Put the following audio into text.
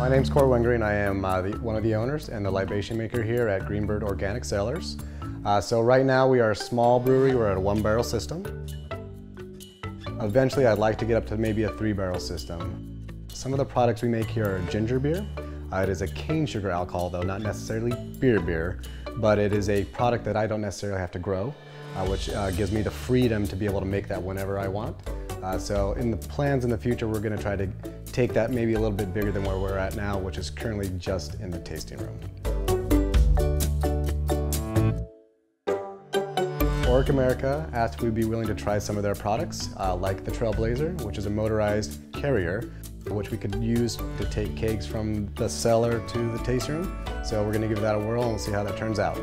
My name's Corey Wenger and I am one of the owners and the libation maker here at Green Bird Organic Cellars. So right now we are a small brewery, we're at a 1-barrel system. Eventually I'd like to get up to maybe a 3-barrel system. Some of the products we make here are ginger beer. It is a cane sugar alcohol though, not necessarily beer, but it is a product that I don't necessarily have to grow, which gives me the freedom to be able to make that whenever I want. So in the plans in the future, we're going to try to take that maybe a little bit bigger than where we're at now, which is currently just in the tasting room. Orec America asked if we'd be willing to try some of their products, like the Trailblazer, which is a motorized carrier, which we could use to take kegs from the cellar to the tasting room. So we're going to give that a whirl and we'll see how that turns out.